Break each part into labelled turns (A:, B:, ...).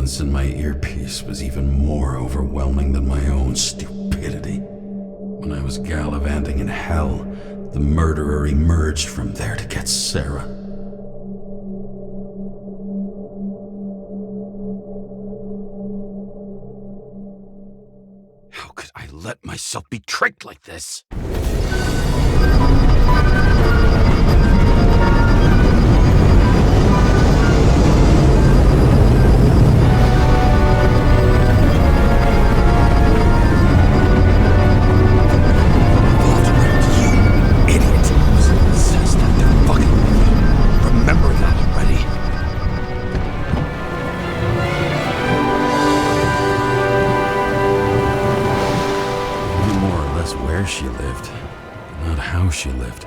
A: silence in my earpiece was even more overwhelming than my own stupidity. When I was gallivanting in hell, the murderer emerged from there to get Sarah. How could I let myself be tricked like this? She lived, not how she lived.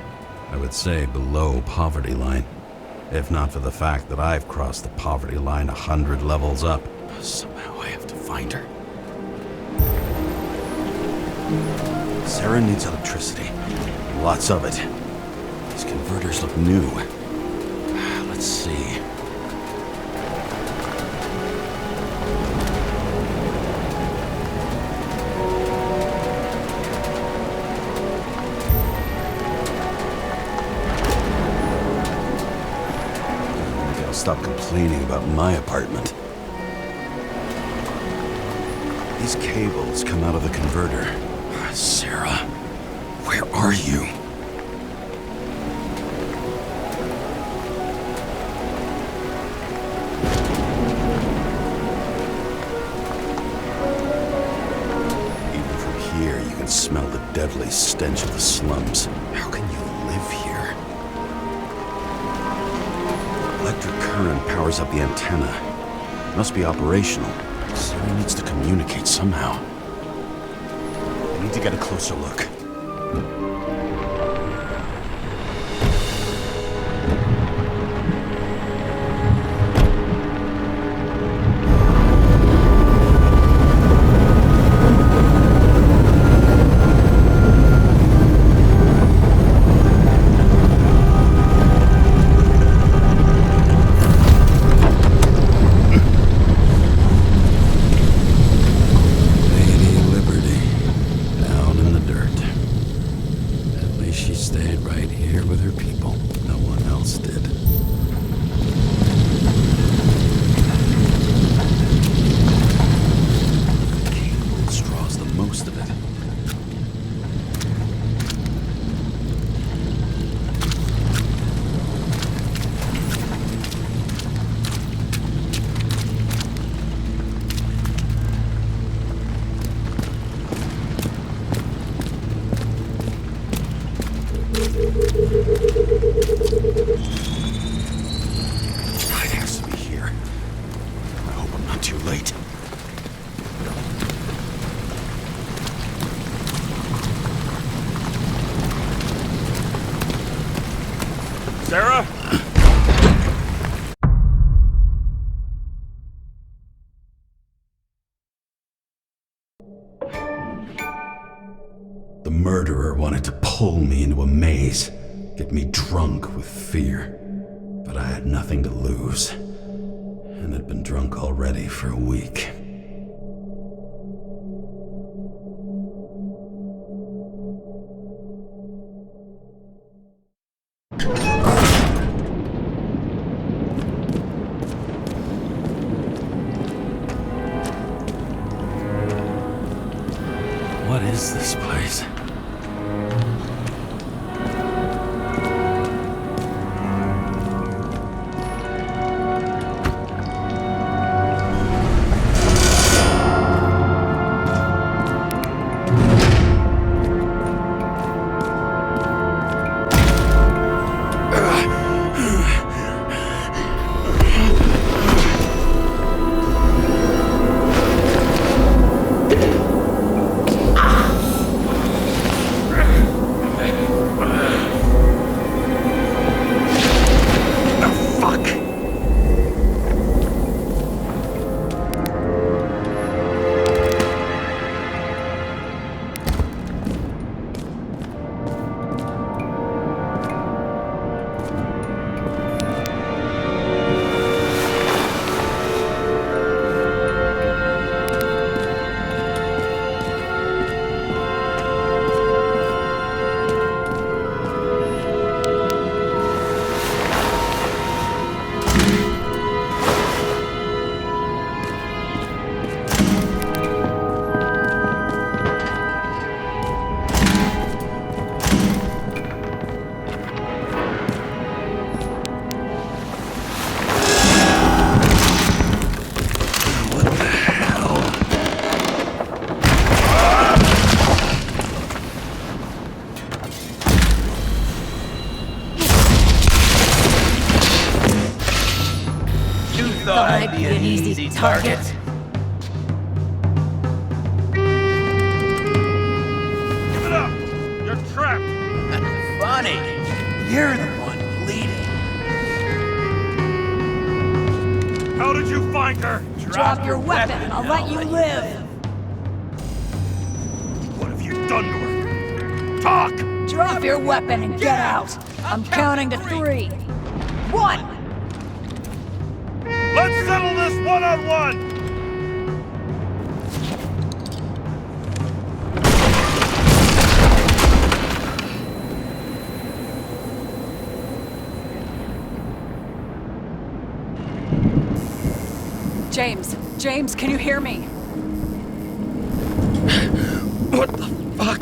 A: I would say below poverty line, if not for the fact that I've crossed the poverty line 100 levels up. Somehow I have to find her. Sarah needs electricity, lots of it. These converters look new. Let's see. Stop complaining about my apartment. These cables come out of the converter. Sarah, where are you? Even from here, you can smell the deadly stench of the slums. How can you live here? Electric current powers up the antenna. It must be operational. Sarah needs to communicate somehow. I need to get a closer look. It has to be here. I hope I'm not too late.
B: Sarah?
A: The murderer wanted to pull me into a maze, get me drunk with fear. But I had nothing to lose, and had been drunk already for a week. What is this place?
C: Thought I'd be an easy target.
B: Give it up! You're trapped!
C: Funny. You're the one bleeding.
B: How did you find her?
D: Drop your weapon and I'll let you live.
B: What have you done to her? Talk!
D: Drop your weapon and get out. I'm counting to 3. 1.
B: Let's settle this one-on-one!
D: James, can you hear me?
A: What the fuck?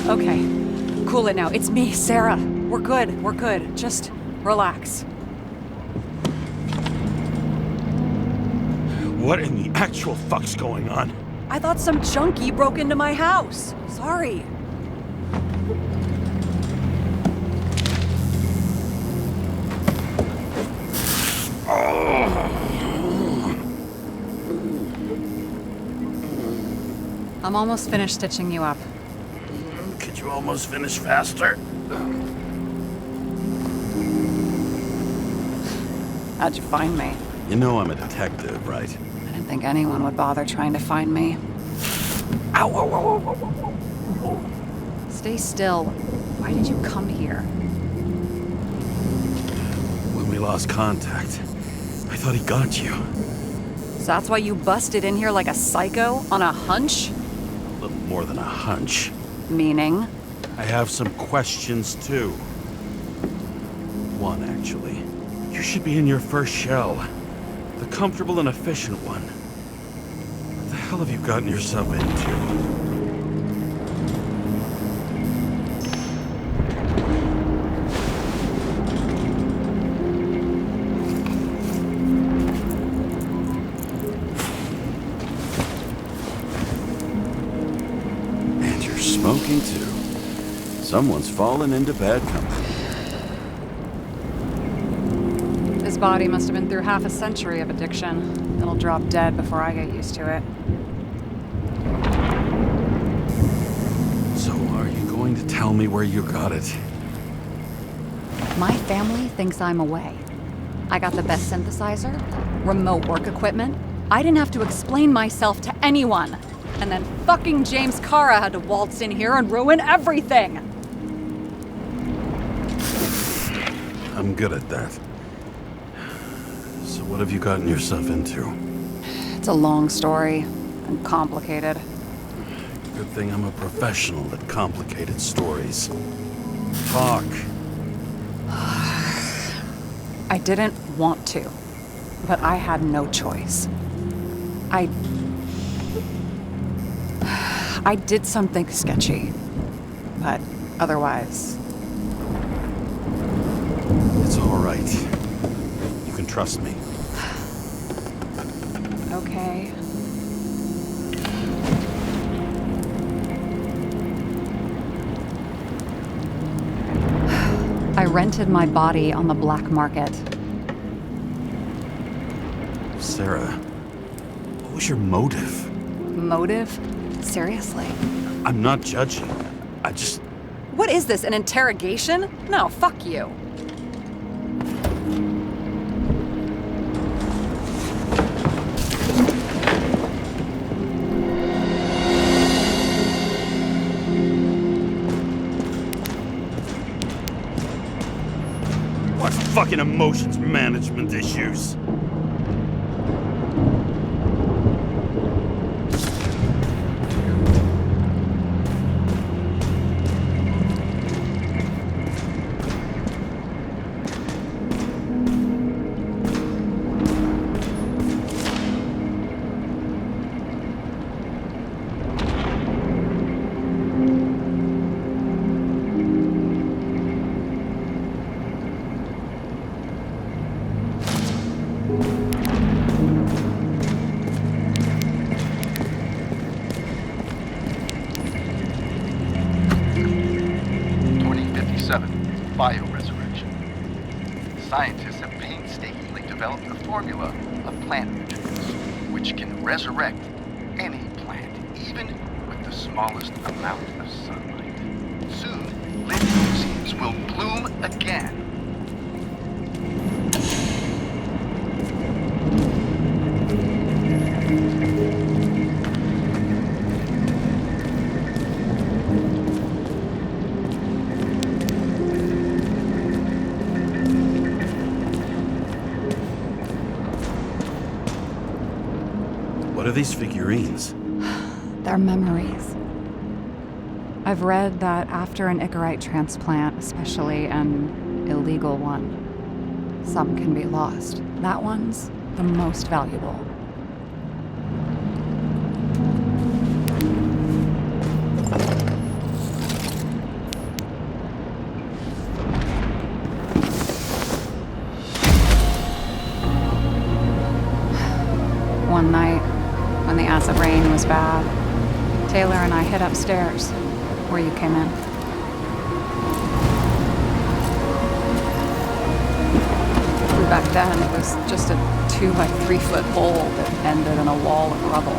D: Okay. Cool it now. It's me, Sarah. We're good. Just relax.
B: What in the actual fuck's going on?
D: I thought some junkie broke into my house. Sorry. I'm almost finished stitching you up.
A: Could you almost finish faster?
D: How'd you find me?
A: You know I'm a detective, right?
D: I didn't think anyone would bother trying to find me.
A: Ow, ow, ow, ow, ow, ow.
D: Stay still. Why did you come here?
A: When we lost contact, I thought he got you.
D: So that's why you busted in here like a psycho on a hunch?
A: A little more than a hunch.
D: Meaning?
A: I have some questions, too. One, actually. You should be in your first shell. The comfortable and efficient one. What the hell have you gotten yourself into? And you're smoking, too. Someone's fallen into bad company.
D: His body must have been through half a century of addiction. It'll drop dead before I get used to it.
A: So are you going to tell me where you got it?
D: My family thinks I'm away. I got the best synthesizer, remote work equipment. I didn't have to explain myself to anyone. And then fucking James Kara had to waltz in here and ruin everything.
A: I'm good at that. So what have you gotten yourself into?
D: It's a long story and complicated.
A: Good thing I'm a professional at complicated stories. Talk.
D: I didn't want to, but I had no choice. I did something sketchy, but otherwise...
A: It's all right. You can trust me.
D: Okay. I rented my body on the black market.
A: Sarah, what was your motive?
D: Motive? Seriously?
A: I'm not judging. I just...
D: What is this, an interrogation? No, fuck you.
B: What fucking emotions management issues?
E: scientists have painstakingly developed a formula of plant nutrients, which can resurrect any plant, even with the smallest amount of sunlight. Soon, Lindosians will bloom again.
A: What are these figurines?
D: They're memories. I've read that after an Icarite transplant, especially an illegal one, some can be lost. That one's the most valuable. One night, when the acid rain was bad, Taylor and I hid upstairs, where you came in. Back then, it was just a 2 by 3 foot hole that ended in a wall of rubble.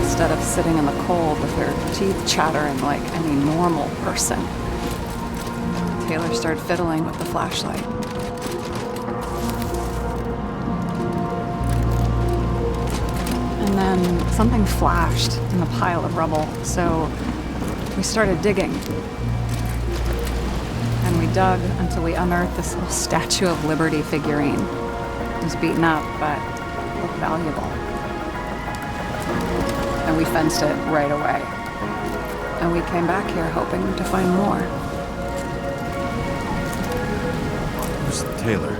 D: Instead of sitting in the cold with her teeth chattering like any normal person, Taylor started fiddling with the flashlight. And then something flashed in the pile of rubble, so we started digging. And we dug until we unearthed this little Statue of Liberty figurine. It was beaten up, but looked valuable. And we fenced it right away. And we came back here hoping to find more.
A: Who's Taylor?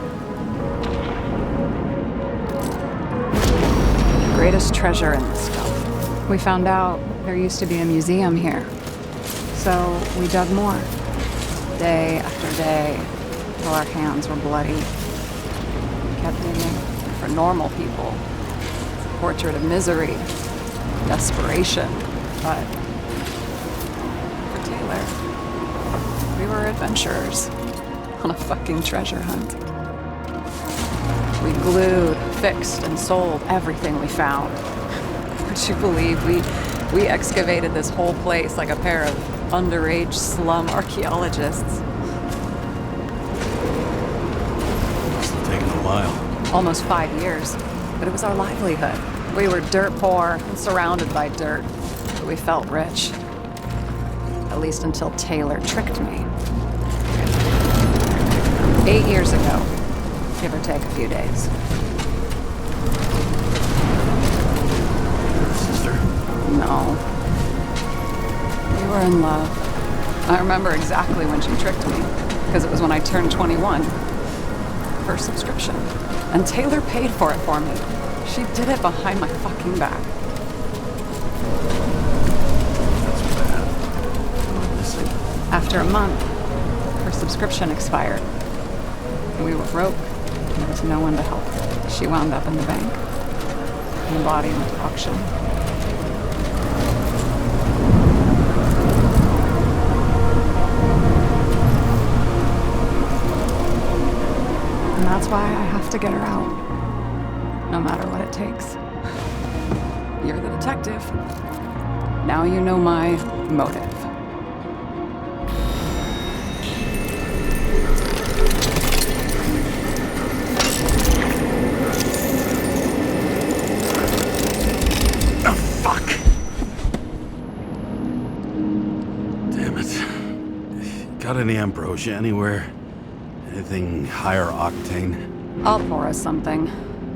D: The greatest treasure in this stuff. We found out there used to be a museum here. So we dug more. Day after day, till our hands were bloody. We kept digging. For normal people, it's a portrait of misery, desperation. But for Taylor, we were adventurers on a fucking treasure hunt. We glued, fixed, and sold everything we found. Would you believe we excavated this whole place like a pair of underage slum archaeologists?
A: Must have taken a while.
D: Almost 5 years, but it was our livelihood. We were dirt poor and surrounded by dirt, but we felt rich. At least until Taylor tricked me. 8 years ago, give or take a few days.
A: Sister?
D: No. We were in love. I remember exactly when she tricked me, because it was when I turned 21. First subscription. And Taylor paid for it for me. She did it behind my fucking back.
A: That's bad. I'm missing.
D: After a month, her subscription expired. We were broke, and there was no one to help. She wound up in the bank, and the body went to auction. And that's why I have to get her out, no matter what it takes. You're the detective. Now you know my motive.
A: Got any ambrosia anywhere? Anything higher octane?
D: I'll pour us something.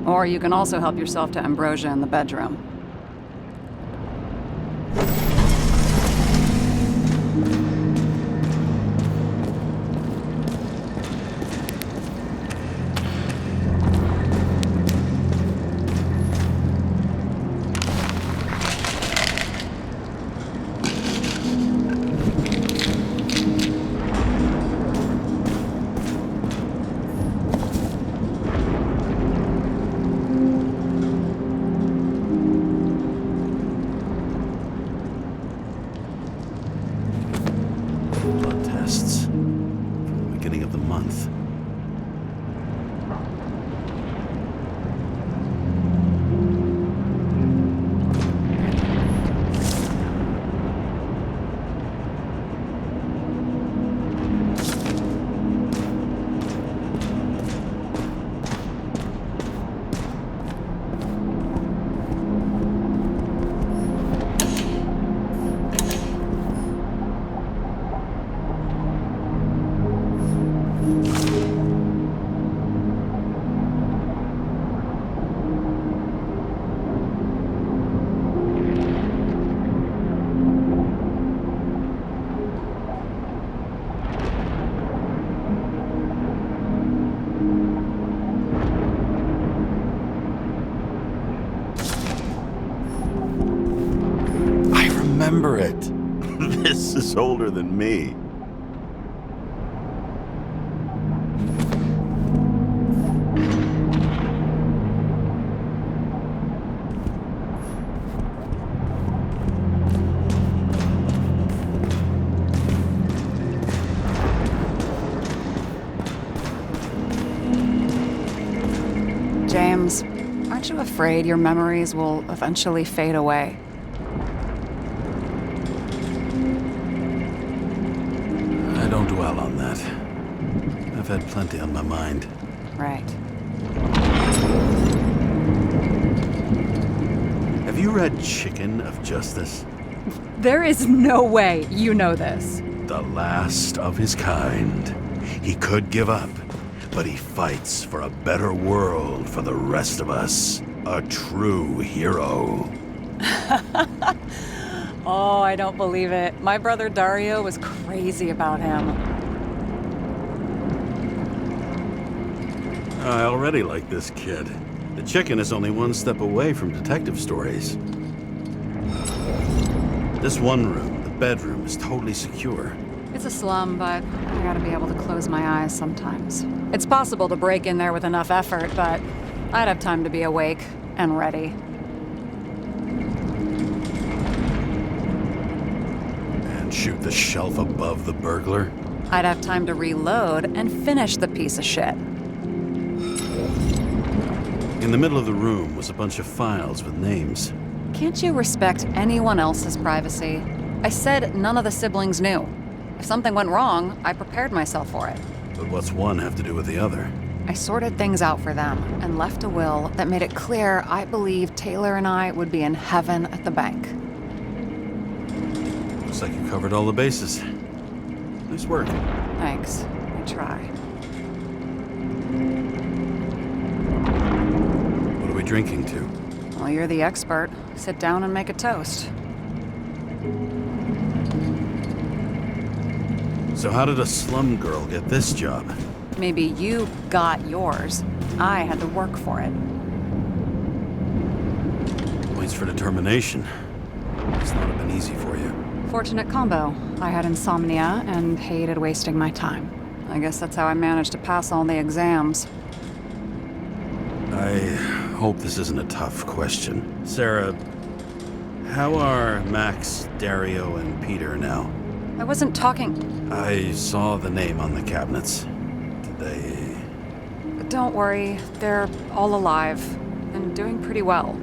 D: Or you can also help yourself to ambrosia in the bedroom.
A: tests from the beginning of the month. Remember it. This is older than me.
D: James, aren't you afraid your memories will eventually fade away?
A: I don't dwell on that. I've had plenty on my mind.
D: Right.
A: Have you read Chicken of Justice?
D: There is no way you know this.
A: The last of his kind. He could give up, but he fights for a better world for the rest of us. A true hero.
D: Oh, I don't believe it. My brother Dario was crazy about him.
A: I already like this kid. The Chicken is only one step away from detective stories. This one room, the bedroom, is totally secure.
D: It's a slum, but I gotta be able to close my eyes sometimes. It's possible to break in there with enough effort, but I'd have time to be awake and ready.
A: And shoot the shelf above the burglar?
D: I'd have time to reload and finish the piece of shit.
A: In the middle of the room was a bunch of files with names.
D: Can't you respect anyone else's privacy? I said none of the siblings knew. If something went wrong, I prepared myself for it.
A: But what's one have to do with the other?
D: I sorted things out for them and left a will that made it clear I believed Taylor and I would be in heaven at the bank.
A: Looks like you covered all the bases. Nice work.
D: Thanks. I try.
A: What are we drinking to?
D: Well, you're the expert. Sit down and make a toast.
A: So how did a slum girl get this job?
D: Maybe you got yours. I had to work for it.
A: Points for determination. It's not been easy for you.
D: Fortunate combo. I had insomnia and hated wasting my time. I guess that's how I managed to pass all the exams.
A: I hope this isn't a tough question. Sarah, how are Max, Dario, and Peter now?
D: I wasn't talking.
A: I saw the name on the cabinets. Did they...
D: Don't worry, they're all alive and doing pretty well.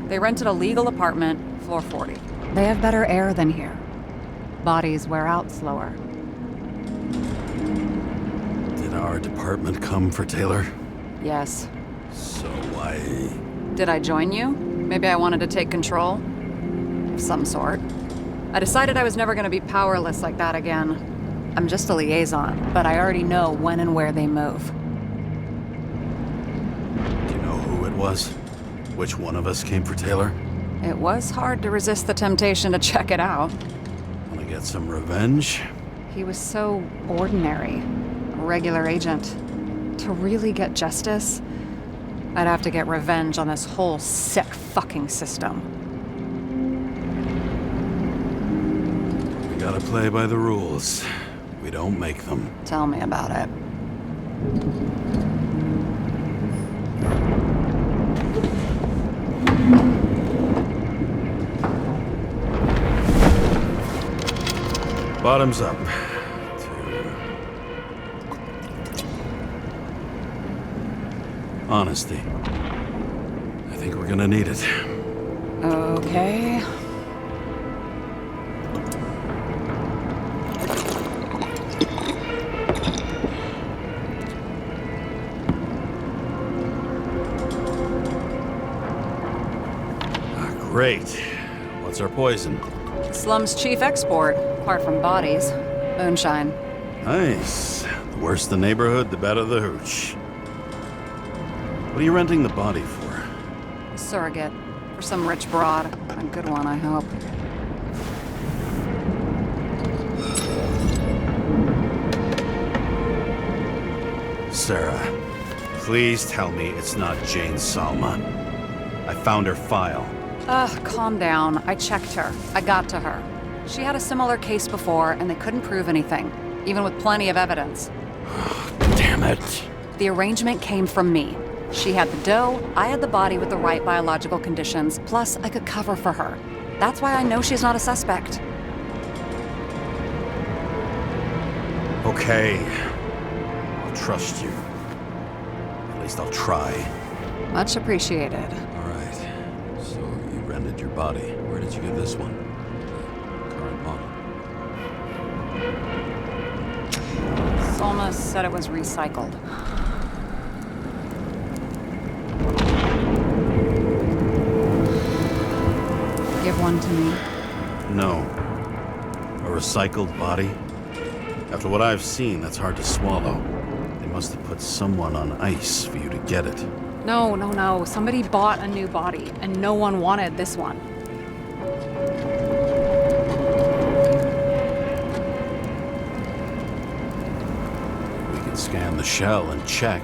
D: They rented a legal apartment, floor 40. They have better air than here. Bodies wear out slower.
A: Did our department come for Taylor?
D: Yes.
A: So why...
D: Did I join you? Maybe I wanted to take control? Of some sort. I decided I was never going to be powerless like that again. I'm just a liaison, but I already know when and where they move.
A: Do you know who it was? Which one of us came for Taylor?
D: It was hard to resist the temptation to check it out.
A: Want to get some revenge?
D: He was so ordinary, a regular agent. To really get justice, I'd have to get revenge on this whole sick fucking system.
A: We gotta play by the rules. We don't make them.
D: Tell me about it.
A: Bottoms up. To Honesty. I think we're gonna need it.
D: Okay.
A: Great. What's our poison?
D: Slum's chief export, apart from bodies. Moonshine.
A: Nice. The worse the neighborhood, the better the hooch. What are you renting the body for?
D: Surrogate. For some rich broad. A good one, I hope.
A: Sarah, please tell me it's not Jane Salma. I found her file.
D: Calm down. I checked her. I got to her. She had a similar case before, and they couldn't prove anything, even with plenty of evidence.
A: Damn it.
D: The arrangement came from me. She had the dough, I had the body with the right biological conditions, plus I could cover for her. That's why I know she's not a suspect.
A: Okay. I'll trust you. At least I'll try.
D: Much appreciated.
A: All right. So you rented your body. Where did you get this one? The current model.
D: Salma said it was recycled. Give one to me.
A: No. A recycled body? After what I've seen, that's hard to swallow. They must have put someone on ice for you to get it.
D: No. Somebody bought a new body, and no one wanted this one.
A: We can scan the shell and check.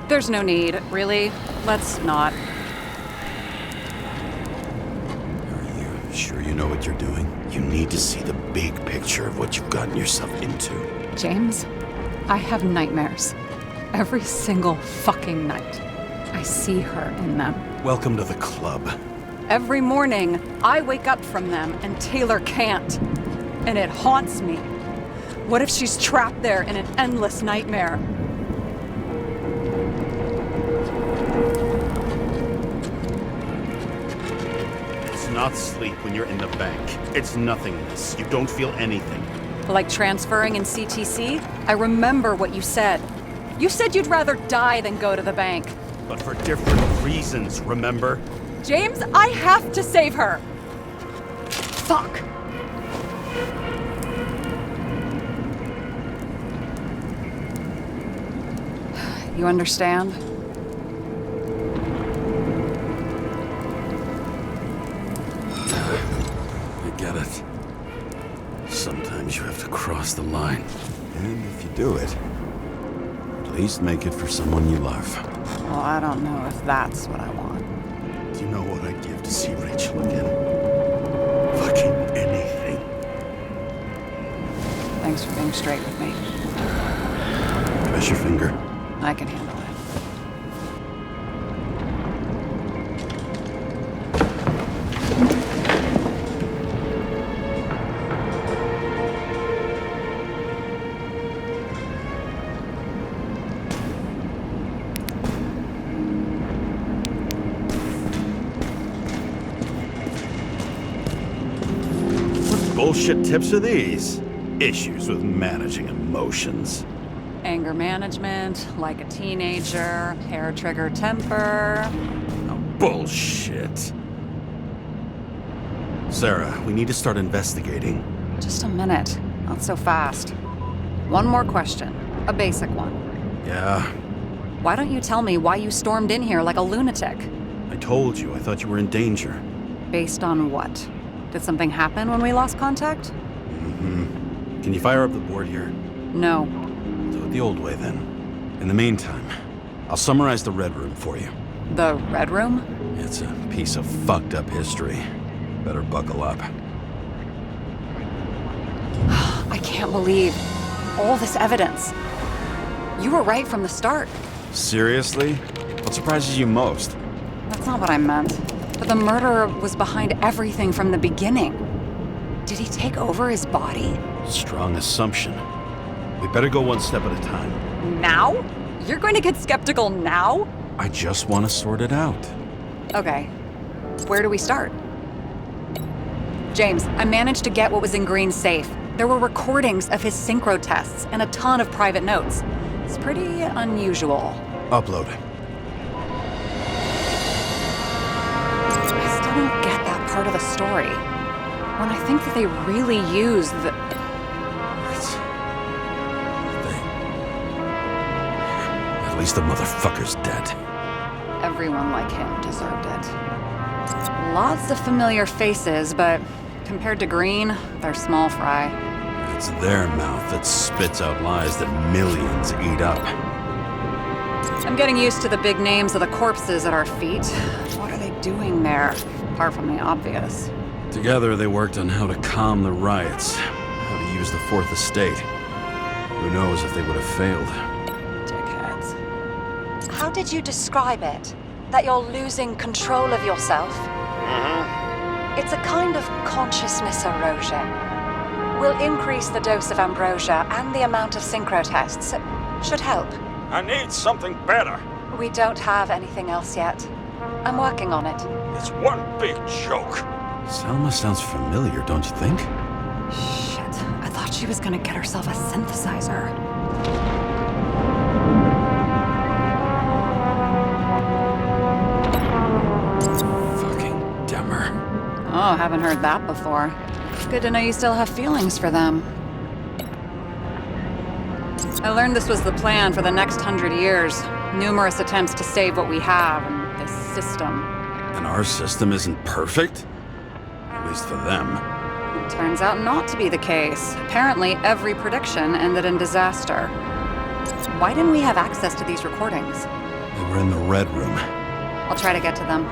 D: There's no need, really. Let's not.
A: Are you sure you know what you're doing? You need to see the big picture of what you've gotten yourself into.
D: James, I have nightmares. Every single fucking night. I see her in them.
A: Welcome to the club.
D: Every morning, I wake up from them and Taylor can't. And it haunts me. What if she's trapped there in an endless nightmare?
A: It's not sleep when you're in the bank. It's nothingness. You don't feel anything.
D: Like transferring in CTC? I remember what you said. You said you'd rather die than go to the bank.
A: But for different reasons, remember?
D: James, I have to save her! Fuck! You understand?
A: I get it. Sometimes you have to cross the line. And if you do it, at least make it for someone you love.
D: Well, I don't know if that's what I want.
A: Do you know what I'd give to see Rachel again? Fucking anything.
D: Thanks for being straight with me.
A: Press your finger.
D: I can handle it.
A: Bullshit tips are these? Issues with managing emotions.
D: Anger management, like a teenager, hair trigger temper.
A: Oh, bullshit. Sarah, we need to start investigating.
D: Just a minute. Not so fast. One more question. A basic one.
A: Yeah,
D: Why don't you tell me why you stormed in here like a lunatic?
A: I told you. I thought you were in danger.
D: Based on what? Did something happen when we lost contact?
A: Can you fire up the board here?
D: No.
A: Do it the old way, then. In the meantime, I'll summarize the Red Room for you.
D: The Red Room?
A: It's a piece of fucked up history. Better buckle up.
D: I can't believe all this evidence. You were right from the start.
A: Seriously? What surprises you most?
D: That's not what I meant. But the murderer was behind everything from the beginning. Did he take over his body?
A: Strong assumption. We better go one step at a time.
D: Now? You're going to get skeptical now?
A: I just want to sort it out.
D: Okay. Where do we start? James, I managed to get what was in Green's safe. There were recordings of his synchro tests and a ton of private notes. It's pretty unusual.
A: Upload.
D: I still don't get that part of the story. When I think that they really use the...
A: At least the motherfucker's dead.
D: Everyone like him deserved it. Lots of familiar faces, but compared to Green, they're small fry.
A: It's their mouth that spits out lies that millions eat up.
D: I'm getting used to the big names of the corpses at our feet. What are they doing there, apart from the obvious?
A: Together they worked on how to calm the riots, how to use the Fourth Estate. Who knows if they would have failed.
D: Dickheads. How did you describe it? That you're losing control of yourself? It's a kind of consciousness erosion. We'll increase the dose of ambrosia and the amount of synchro tests. Should help.
B: I need something better.
D: We don't have anything else yet. I'm working on it.
B: It's one big joke.
A: Selma sounds familiar, don't you think?
D: Shit, I thought she was gonna get herself a synthesizer.
A: Fucking Demmer.
D: Oh, haven't heard that before. Good to know you still have feelings for them. I learned this was the plan for the next 100 years. Numerous attempts to save what we have in this system.
A: And our system isn't perfect? At least for them.
D: It turns out not to be the case. Apparently, every prediction ended in disaster. Why didn't we have access to these recordings?
A: They were in the Red Room.
D: I'll try to get to them.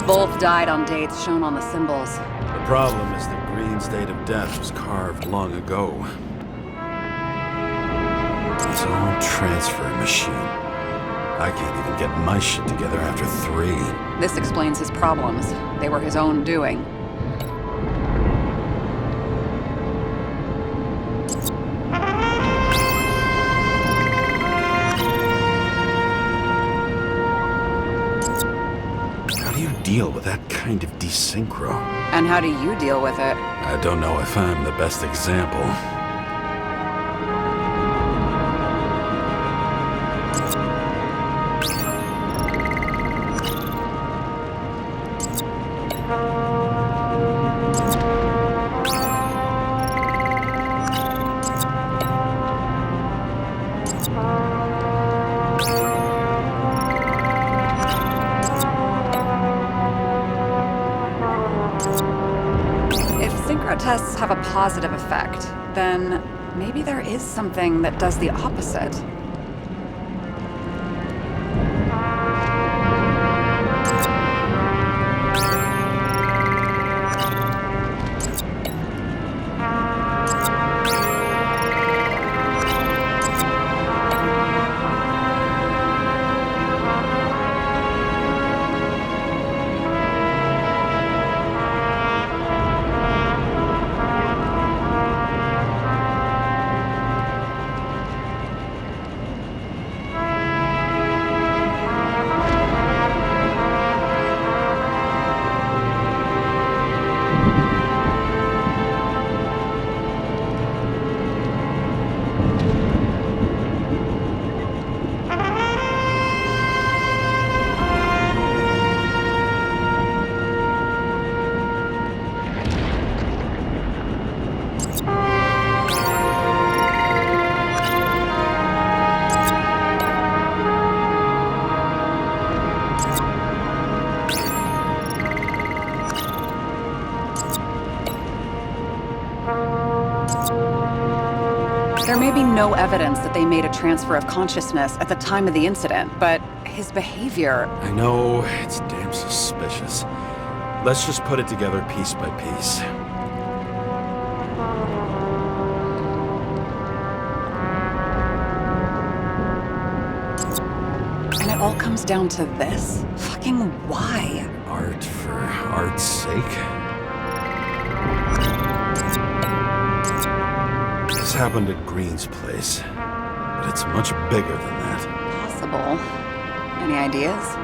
D: Both died on dates shown on the symbols.
A: The problem is that Green's date of death was carved long ago. His own transfer machine. I can't even get my shit together after 3.
D: This explains his problems. They were his own doing.
A: How do you deal with that kind of desynchro?
D: And how do you deal with it?
A: I don't know if I'm the best example.
D: Tests have a positive effect, then maybe there is something that does the opposite. There may be no evidence that they made a transfer of consciousness at the time of the incident, but his behavior...
A: I know, it's damn suspicious. Let's just put it together piece by piece.
D: And it all comes down to this? Fucking why?
A: Art for art's sake? This happened at Green's place, but it's much bigger than that.
D: Possible. Any ideas?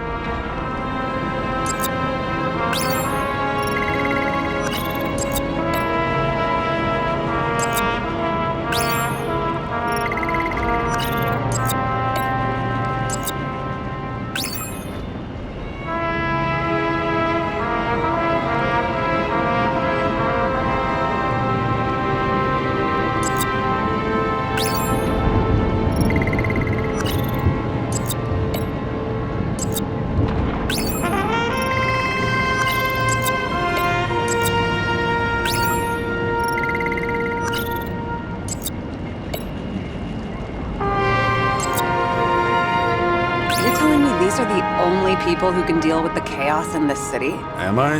D: You're telling me these are the only people who can deal with the chaos in this city?
A: Am I?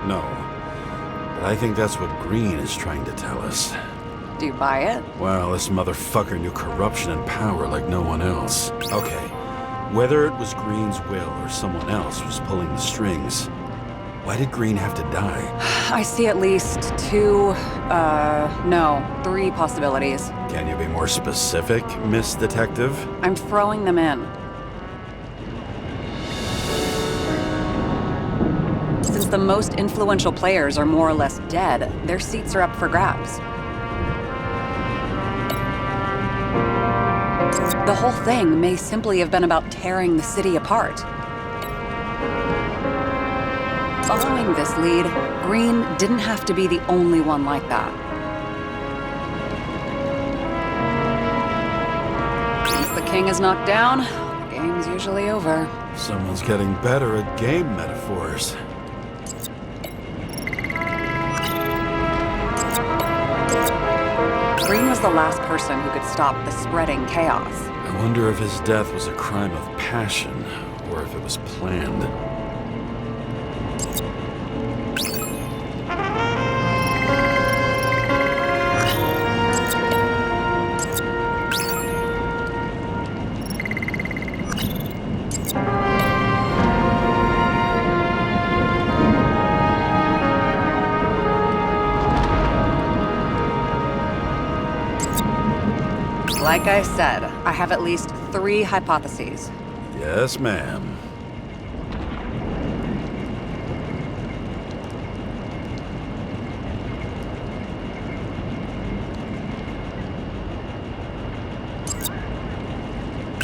A: No. But I think that's what Green is trying to tell us.
D: Do you buy it?
A: Well, this motherfucker knew corruption and power like no one else. Okay, whether it was Green's will or someone else was pulling the strings, why did Green have to die?
D: I see at least three possibilities.
A: Can you be more specific, Miss Detective?
D: I'm throwing them in. Since the most influential players are more or less dead, their seats are up for grabs. The whole thing may simply have been about tearing the city apart. Following this lead, Green didn't have to be the only one like that. Once the king is knocked down, the game's usually over.
A: Someone's getting better at game metaphors.
D: Green was the last person who could stop the spreading chaos.
A: I wonder if his death was a crime of passion, or if it was planned.
D: Like I said, I have at least three hypotheses.
A: Yes, ma'am.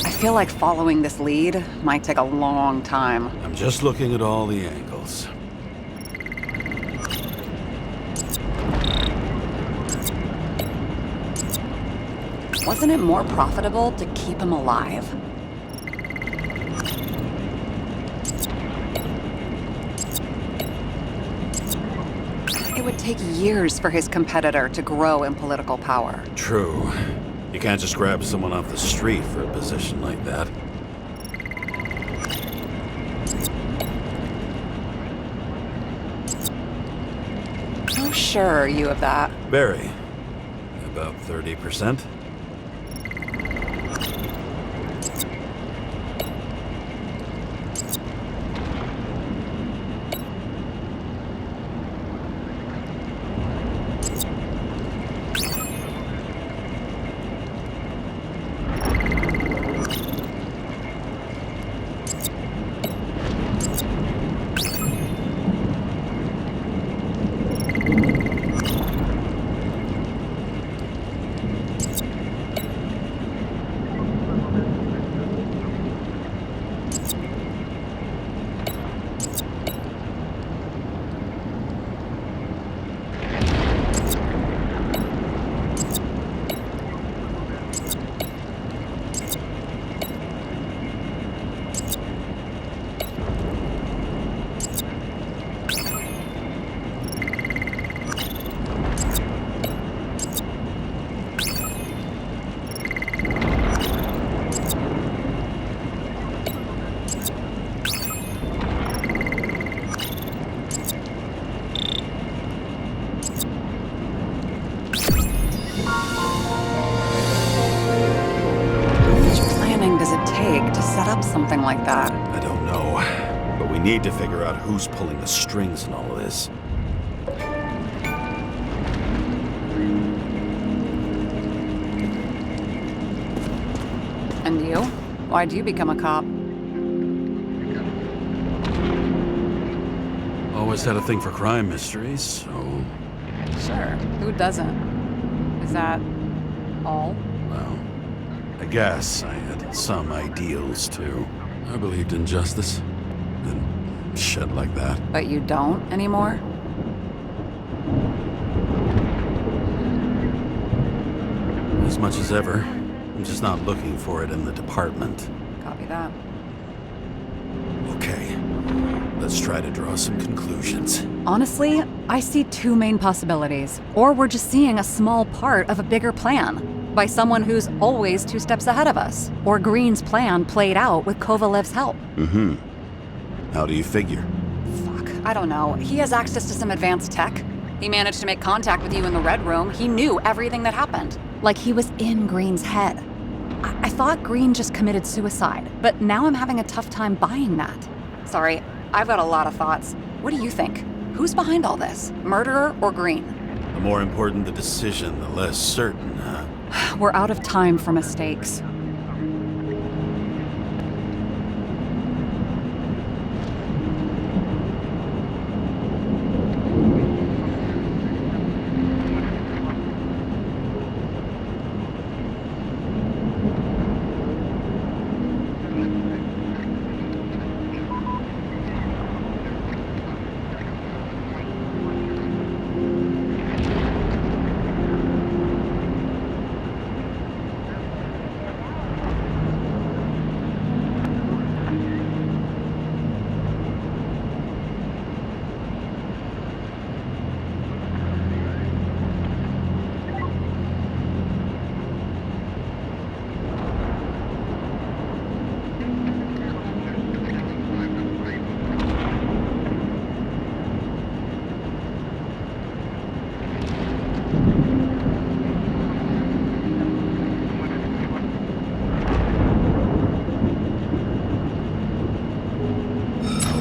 D: I feel like following this lead might take a long time.
A: I'm just looking at all the angles.
D: Wasn't it more profitable to keep him alive? It would take years for his competitor to grow in political power.
A: True. You can't just grab someone off the street for a position like that.
D: How sure are you of that?
A: Barry, about 30%?
D: Something like that.
A: I don't know. But we need to figure out who's pulling the strings in all of this.
D: And you? Why'd you become a cop?
A: always had a thing for crime mysteries, so...
D: Sure, who doesn't? Is that all?
A: Well, I guess I had some ideals, too. I believed in justice. And shit like that.
D: But you don't anymore?
A: As much as ever. I'm just not looking for it in the department.
D: Copy that.
A: Okay, let's try to draw some conclusions.
D: Honestly, I see two main possibilities. Or we're just seeing a small part of a bigger plan by someone who's always 2 steps ahead of us. Or Green's plan played out with Kovalev's help.
A: Mm-hmm. How do you figure?
D: Fuck, I don't know. He has access to some advanced tech. He managed to make contact with you in the Red Room. He knew everything that happened. Like he was in Green's head. I thought Green just committed suicide, but now I'm having a tough time buying that. Sorry, I've got a lot of thoughts. What do you think? Who's behind all this? Murderer or Green?
A: The more important the decision, the less certain, huh?
D: We're out of time for mistakes.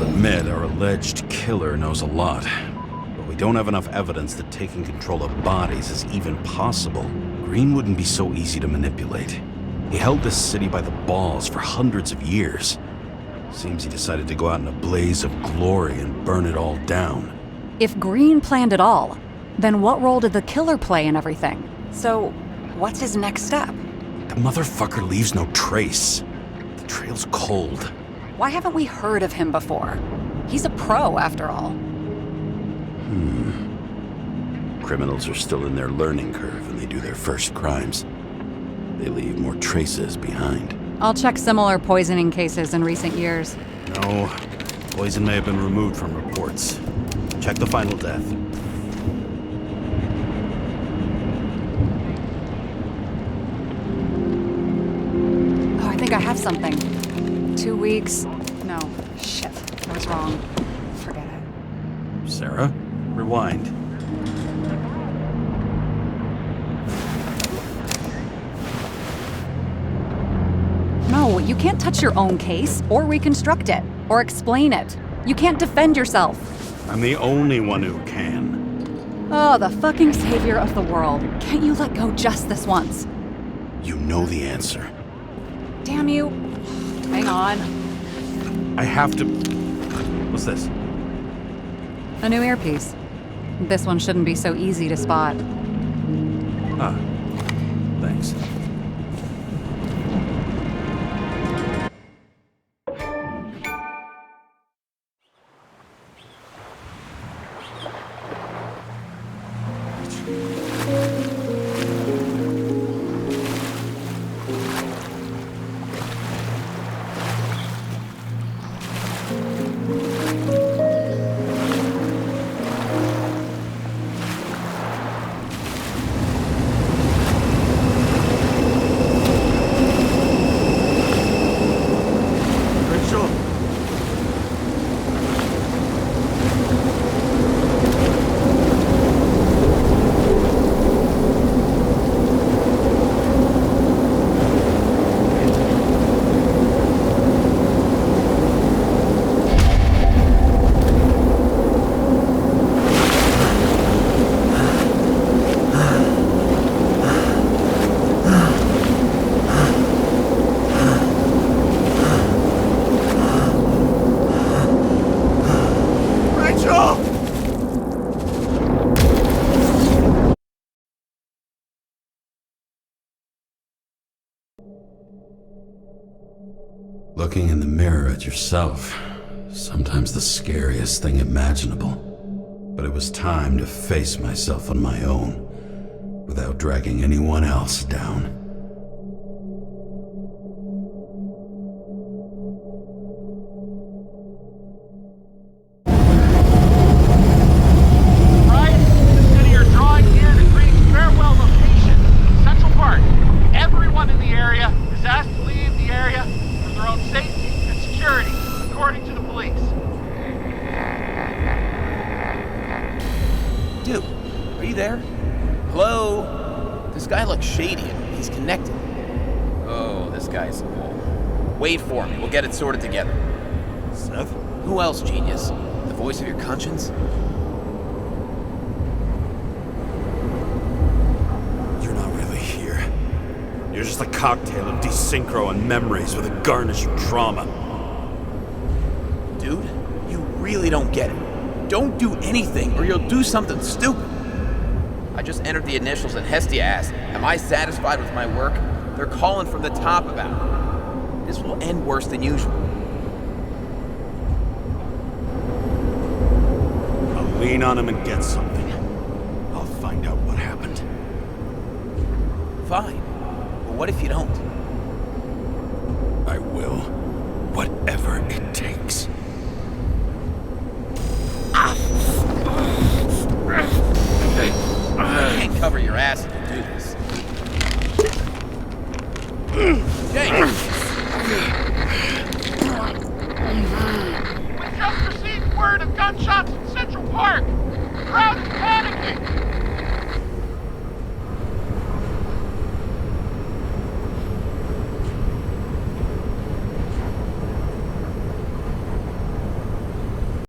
A: Admit our alleged killer knows a lot, but we don't have enough evidence that taking control of bodies is even possible. Green wouldn't be so easy to manipulate. He held this city by the balls for hundreds of years. Seems he decided to go out in a blaze of glory and burn it all down.
D: If Green planned it all, then what role did the killer play in everything? So, what's his next step?
A: The motherfucker leaves no trace. The trail's cold.
D: Why haven't we heard of him before? He's a pro, after all.
A: Criminals are still in their learning curve when they do their first crimes. They leave more traces behind.
D: I'll check similar poisoning cases in recent years.
A: No, poison may have been removed from reports. Check the final death.
D: Oh, I think I have something. 2 weeks. No, shit. I was wrong. Forget it.
A: Sarah, rewind.
D: No, you can't touch your own case, or reconstruct it, or explain it. You can't defend yourself.
A: I'm the only one who can.
D: Oh, the fucking savior of the world. Can't you let go just this once?
A: You know the answer.
D: Damn you. Hang on.
A: I have to... What's this?
D: A new earpiece. This one shouldn't be so easy to spot.
A: Ah, thanks. Looking in the mirror at yourself, sometimes the scariest thing imaginable. But it was time to face myself on my own, without dragging anyone else down.
F: Right? Consider your drawing here the Green farewell location. Central Park. Everyone in the area is asked to leave the area for their own safety and security, according to the police.
C: Dude, are you there? Hello? This guy looks shady. He's connected. Oh, this guy's cool. Wait for me. We'll get it sorted together.
G: Seth?
C: Who else, genius? The voice of your conscience?
G: You're not really here. You're just a cocktail of desynchro and memories with a garnish of trauma.
C: Dude, you really don't get it. Don't do anything or you'll do something stupid. I just entered the initials and Hestia asked, am I satisfied with my work? They're calling from the top about it. This will end worse than usual.
G: I'll lean on him and get something. I'll find out what happened.
C: Fine. But what if you don't?
G: I will. Whatever it takes.
C: You can't cover your ass if you do this. James!
F: We just received word of gunshots in Central Park. Crowd is panicking.